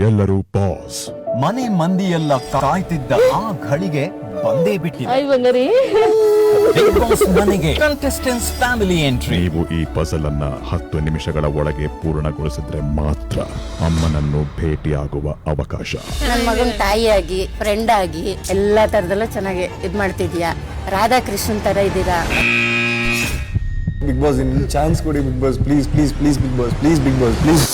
ಎಲ್ಲರೂ ಪಾಸ್. ಮನೆ ಮಂದಿಯೆಲ್ಲ ಕಾಯ್ತಿದ್ದ ಆ ಘಳಿಗೆ ಬಂದೇ ಬಿಟ್ಟಿದೆ. ಬಿಗ್ ಬಾಸ್ ಮನೆಗೆ ಕಂಟೆಸ್ಟೆಂಟ್ಸ್ ಫ್ಯಾಮಿಲಿ ಎಂಟ್ರಿ. ನೀವು ಈ ಪಜಲ್ ಅನ್ನ 10 ನಿಮಿಷಗಳ ಒಳಗೆ ಪೂರ್ಣಗೊಳಿಸಿದ್ರೆ ಮಾತ್ರ ಅಮ್ಮನನ್ನು ಭೇಟಿಯಾಗುವ ಅವಕಾಶ. ನನ್ನ ಮಗನ ತಾಯಿಯಾಗಿ ಫ್ರೆಂಡ್ ಆಗಿ ಎಲ್ಲಾ ತರದಲ್ಲೂ ಚೆನ್ನಾಗಿ ಇದ್ ಮಾಡ್ತಿದ್ಯಾ. ರಾಧಾಕೃಷ್ಣನ್ ತರ ಇದ್ದೀರಾ. ಬಿಗ್ ಬಾಸ್ ಇನ್ನು ಚಾನ್ಸ್ ಕೊಡಿ Bigg Boss, please please please Bigg Boss, please Bigg Boss, please.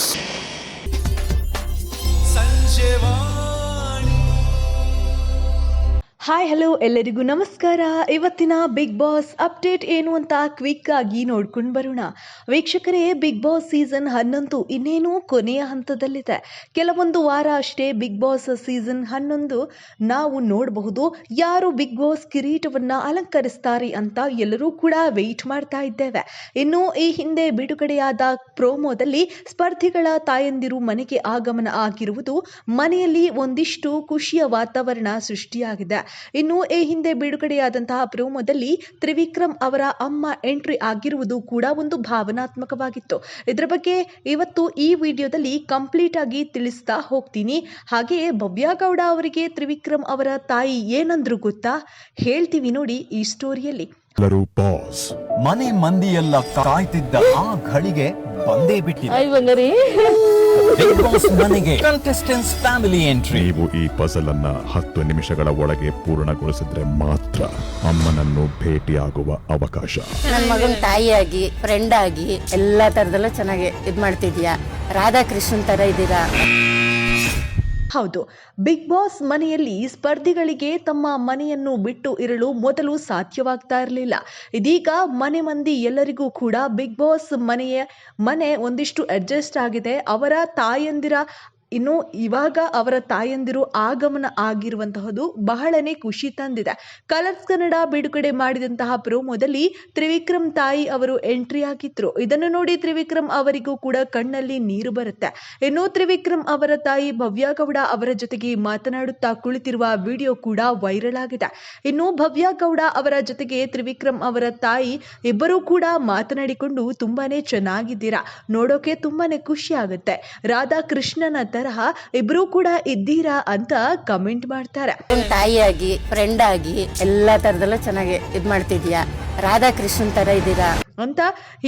Hi hello ಎಲ್ಲರಿಗೂ ನಮಸ್ಕಾರ. ಇವತ್ತಿನ ಬಿಗ್ ಬಾಸ್ ಅಪ್ಡೇಟ್ ಏನು ಅಂತ ಕ್ವಿಕ್ ಆಗಿ ನೋಡ್ಕೊಂಡು ಬರೋಣ. ವೀಕ್ಷಕರೇ, ಬಿಗ್ ಬಾಸ್ ಸೀಸನ್ 11 ಇನ್ನೇನು ಕೊನೆಯ ಹಂತದಲ್ಲಿದೆ. ಕೆಲವೊಂದು ವಾರ ಅಷ್ಟೇ ಬಿಗ್ ಬಾಸ್ ಸೀಸನ್ 11 ನಾವು ನೋಡಬಹುದು. ಯಾರು ಬಿಗ್ ಬಾಸ್ ಕಿರೀಟವನ್ನ ಅಲಂಕರಿಸ್ತಾರೆ ಅಂತ ಎಲ್ಲರೂ ಕೂಡ ವೆಯ್ಟ್ ಮಾಡ್ತಾ ಇದ್ದೇವೆ. ಇನ್ನು ಈ ಹಿಂದೆ ಬಿಡುಗಡೆಯಾದ ಪ್ರೋಮೋದಲ್ಲಿ ಸ್ಪರ್ಧಿಗಳ ತಾಯಂದಿರು ಮನೆಗೆ ಆಗಮನ ಆಗಿರುವುದು ಮನೆಯಲ್ಲಿ ಒಂದಿಷ್ಟು ಖುಷಿಯ ವಾತಾವರಣ ಸೃಷ್ಟಿಯಾಗಿದೆ. ಇನ್ನು ಈ ಹಿಂದೆ ಬಿಡುಗಡೆಯಾದಂತಹ ಪ್ರೋಮೋದಲ್ಲಿ ತ್ರಿವಿಕ್ರಮ್ ಅವರ ಅಮ್ಮ ಎಂಟ್ರಿ ಆಗಿರುವುದು ಕೂಡ ಒಂದು ಭಾವನಾತ್ಮಕವಾಗಿತ್ತು. ಇದರ ಬಗ್ಗೆ ಇವತ್ತು ಈ ವಿಡಿಯೋದಲ್ಲಿ ಕಂಪ್ಲೀಟ್ ಆಗಿ ತಿಳಿಸ್ತಾ ಹೋಗ್ತೀನಿ. ಹಾಗೆಯೇ ಭವ್ಯಗೌಡ ಅವರಿಗೆ ತ್ರಿವಿಕ್ರಮ್ ಅವರ ತಾಯಿ ಏನಂದ್ರು ಗೊತ್ತಾ, ಹೇಳ್ತೀವಿ ನೋಡಿ ಈ ಸ್ಟೋರಿಯಲ್ಲಿ. ಎಲ್ಲರೂ ಪಾಸ್. ಮನೆ ಮಂದಿಯೆಲ್ಲ ಕಾಯ್ತಿದ್ದ ಆ ಘಳಿಗೆ ಬಂದೇ ಬಿಟ್ಟಿದೆ. ಬಿಗ್ ಬಾಸ್ ಮನೆಗೆ ಕಂಟೆಸ್ಟೆಂಟ್ಸ್ ಫ್ಯಾಮಿಲಿ ಎಂಟ್ರಿ. ನೀವು ಈ ಪಜಲ್ ಅನ್ನ 10 ನಿಮಿಷಗಳ ಒಳಗೆ ಪೂರ್ಣಗೊಳಿಸಿದ್ರೆ ಮಾತ್ರ ಅಮ್ಮನನ್ನು ಭೇಟಿಯಾಗುವ ಅವಕಾಶ. ನನ್ನ ಮಗನ ತಾಯಿಯಾಗಿ ಫ್ರೆಂಡ್ ಆಗಿ ಎಲ್ಲಾ ತರದಲ್ಲೂ ಚೆನ್ನಾಗಿ ಇದ್ ಮಾಡ್ತಿದ್ಯಾ. ರಾಧಾಕೃಷ್ಣನ್ ತರ ಇದ್ದೀರಾ. ಹೌದು, ಬಿಗ್ ಬಾಸ್ ಮನೆಯಲ್ಲಿ ಸ್ಪರ್ಧಿಗಳಿಗೆ ತಮ್ಮ ಮನೆಯನ್ನು ಬಿಟ್ಟು ಇರಲು ಮೊದಲು ಸಾಧ್ಯವಾಗ್ತಾ ಇರಲಿಲ್ಲ. ಇದೀಗ ಮನೆ ಮಂದಿ ಎಲ್ಲರಿಗೂ ಕೂಡ ಬಿಗ್ ಬಾಸ್ ಮನೆ ಒಂದಿಷ್ಟು ಅಡ್ಜಸ್ಟ್ ಆಗಿದೆ. ಅವರ ತಾಯಂದಿರ ಇನ್ನು ಇವಾಗ ಅವರ ತಾಯಂದಿರು ಆಗಮನ ಆಗಿರುವಂತಹದ್ದು ಬಹಳನೇ ಖುಷಿ ತಂದಿದೆ. ಕಲರ್ಸ್ ಕನ್ನಡ ಬಿಡುಗಡೆ ಮಾಡಿದಂತಹ ಪ್ರೋಮೋದಲ್ಲಿ ತ್ರಿವಿಕ್ರಮ್ ತಾಯಿ ಅವರು ಎಂಟ್ರಿ ಆಗಿದ್ರು. ಇದನ್ನು ನೋಡಿ ತ್ರಿವಿಕ್ರಮ್ ಅವರಿಗೂ ಕೂಡ ಕಣ್ಣಲ್ಲಿ ನೀರು ಬರುತ್ತೆ. ಇನ್ನು ತ್ರಿವಿಕ್ರಮ್ ಅವರ ತಾಯಿ ಭವ್ಯಗೌಡ ಅವರ ಜೊತೆಗೆ ಮಾತನಾಡುತ್ತಾ ಕುಳಿತಿರುವ ವಿಡಿಯೋ ಕೂಡ ವೈರಲ್ ಆಗಿದೆ. ಇನ್ನು ಭವ್ಯಗೌಡ ಅವರ ಜೊತೆಗೆ ತ್ರಿವಿಕ್ರಮ್ ಅವರ ತಾಯಿ ಇಬ್ಬರೂ ಕೂಡ ಮಾತನಾಡಿಕೊಂಡು ತುಂಬಾನೇ ಚೆನ್ನಾಗಿದ್ದೀರಾ, ನೋಡೋಕೆ ತುಂಬಾನೇ ಖುಷಿ ಆಗುತ್ತೆ, ರಾಧಾಕೃಷ್ಣನ ಇಬ್ರು ಕೂಡ ಇದ್ದೀರಾ ಅಂತ ಕಮೆಂಟ್ ಮಾಡ್ತಾರೆ. ತಾಯಿಯಾಗಿ ಫ್ರೆಂಡ್ ಆಗಿ ಎಲ್ಲಾ ತರದಲ್ಲೂ ಚೆನ್ನಾಗಿ ಇದ್ ಮಾಡ್ತಿದ್ಯಾ. ರಾಧಾಕೃಷ್ಣನ್ ತರ ಇದ್ದೀರಾ ಅಂತ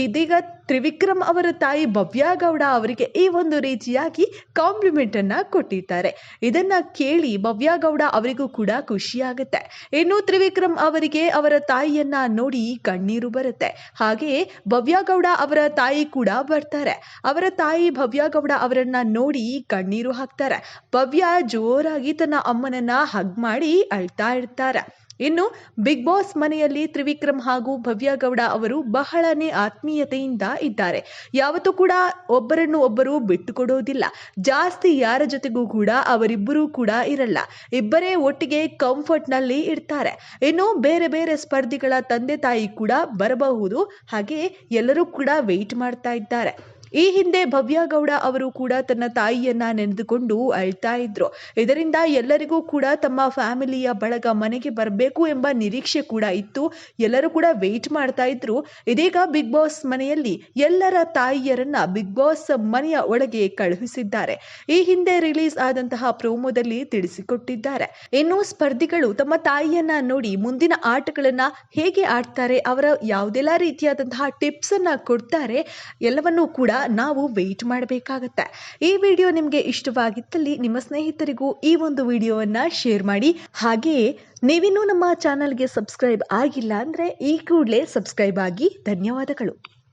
ಇದೀಗ ತ್ರಿವಿಕ್ರಮ್ ಅವರ ತಾಯಿ ಭವ್ಯಗೌಡ ಅವರಿಗೆ ಈ ಒಂದು ರೀತಿಯಾಗಿ ಕಾಂಪ್ಲಿಮೆಂಟ್ ಅನ್ನ ಕೊಟ್ಟಿದ್ದಾರೆ. ಇದನ್ನ ಕೇಳಿ ಭವ್ಯಗೌಡ ಅವರಿಗೂ ಕೂಡ ಖುಷಿ ಆಗುತ್ತೆ. ಇನ್ನು ತ್ರಿವಿಕ್ರಮ್ ಅವರಿಗೆ ಅವರ ತಾಯಿಯನ್ನ ನೋಡಿ ಕಣ್ಣೀರು ಬರುತ್ತೆ. ಹಾಗೆಯೇ ಭವ್ಯಗೌಡ ಅವರ ತಾಯಿ ಕೂಡ ಬರ್ತಾರೆ. ಅವರ ತಾಯಿ ಭವ್ಯಗೌಡ ಅವರನ್ನ ನೋಡಿ ಕಣ್ಣೀರು ಹಾಕ್ತಾರೆ. ಭವ್ಯ ಜೋರಾಗಿ ತನ್ನ ಅಮ್ಮನನ್ನ ಹಗ್ ಮಾಡಿ ಅಳ್ತಾ ಇರ್ತಾರೆ. ಇನ್ನು ಬಿಗ್ ಬಾಸ್ ಮನೆಯಲ್ಲಿ ತ್ರಿವಿಕ್ರಮ್ ಹಾಗೂ ಭವ್ಯಗೌಡ ಅವರು ಬಹಳನೇ ಆತ್ಮೀಯತೆಯಿಂದ ಇದ್ದಾರೆ. ಯಾವತ್ತೂ ಕೂಡ ಒಬ್ಬರನ್ನು ಒಬ್ಬರು ಬಿಟ್ಟುಕೊಡೋದಿಲ್ಲ. ಜಾಸ್ತಿ ಯಾರ ಜೊತೆಗೂ ಕೂಡ ಅವರಿಬ್ಬರೂ ಕೂಡ ಇರಲ್ಲ. ಇಬ್ಬರೇ ಒಟ್ಟಿಗೆ ಕಂಫರ್ಟ್ ನಲ್ಲಿ ಇರ್ತಾರೆ. ಇನ್ನು ಬೇರೆ ಬೇರೆ ಸ್ಪರ್ಧಿಗಳ ತಂದೆ ತಾಯಿ ಕೂಡ ಬರಬಹುದು. ಹಾಗೆ ಎಲ್ಲರೂ ಕೂಡ ವೆಯ್ಟ್ ಮಾಡ್ತಾ ಇದ್ದಾರೆ. ಈ ಹಿಂದೆ ಭವ್ಯಗೌಡ ಅವರು ಕೂಡ ತನ್ನ ತಾಯಿಯನ್ನ ನೆನೆದುಕೊಂಡು ಅಳ್ತಾ ಇದ್ರು. ಇದರಿಂದ ಎಲ್ಲರಿಗೂ ಕೂಡ ತಮ್ಮ ಫ್ಯಾಮಿಲಿಯ ಬಳಗ ಮನೆಗೆ ಬರಬೇಕು ಎಂಬ ನಿರೀಕ್ಷೆ ಕೂಡ ಇತ್ತು. ಎಲ್ಲರೂ ಕೂಡ ವೆಯ್ಟ್ ಮಾಡ್ತಾ ಇದ್ರು. ಇದೀಗ ಬಿಗ್ ಬಾಸ್ ಮನೆಯಲ್ಲಿ ಎಲ್ಲರ ತಾಯಿಯರನ್ನ ಬಿಗ್ ಬಾಸ್ ಮನೆಯ ಒಳಗೆ ಕಳುಹಿಸಿದ್ದಾರೆ. ಈ ಹಿಂದೆ ರಿಲೀಸ್ ಆದಂತಹ ಪ್ರೋಮೋದಲ್ಲಿ ತಿಳಿಸಿಕೊಟ್ಟಿದ್ದಾರೆ. ಇನ್ನು ಸ್ಪರ್ಧಿಗಳು ತಮ್ಮ ತಾಯಿಯನ್ನ ನೋಡಿ ಮುಂದಿನ ಆಟಗಳನ್ನ ಹೇಗೆ ಆಡ್ತಾರೆ, ಅವರ ಯಾವುದೆಲ್ಲ ರೀತಿಯಾದಂತಹ ಟಿಪ್ಸ್ ಅನ್ನ ಕೊಡ್ತಾರೆ, ಎಲ್ಲವನ್ನೂ ಕೂಡ ನಾವು ವೆಯ್ಟ್ ಮಾಡಬೇಕಾಗತ್ತೆ. ಈ ವಿಡಿಯೋ ನಿಮಗೆ ಇಷ್ಟವಾಗಿದ್ದಲ್ಲಿ ನಿಮ್ಮ ಸ್ನೇಹಿತರಿಗೂ ಈ ಒಂದು ವಿಡಿಯೋವನ್ನ ಶೇರ್ ಮಾಡಿ. ಹಾಗೆಯೇ ನೀವಿನ್ನೂ ನಮ್ಮ ಚಾನಲ್ಗೆ ಸಬ್ಸ್ಕ್ರೈಬ್ ಆಗಿಲ್ಲ ಅಂದ್ರೆ ಈ ಕೂಡಲೇ ಸಬ್ಸ್ಕ್ರೈಬ್ ಆಗಿ. ಧನ್ಯವಾದಗಳು.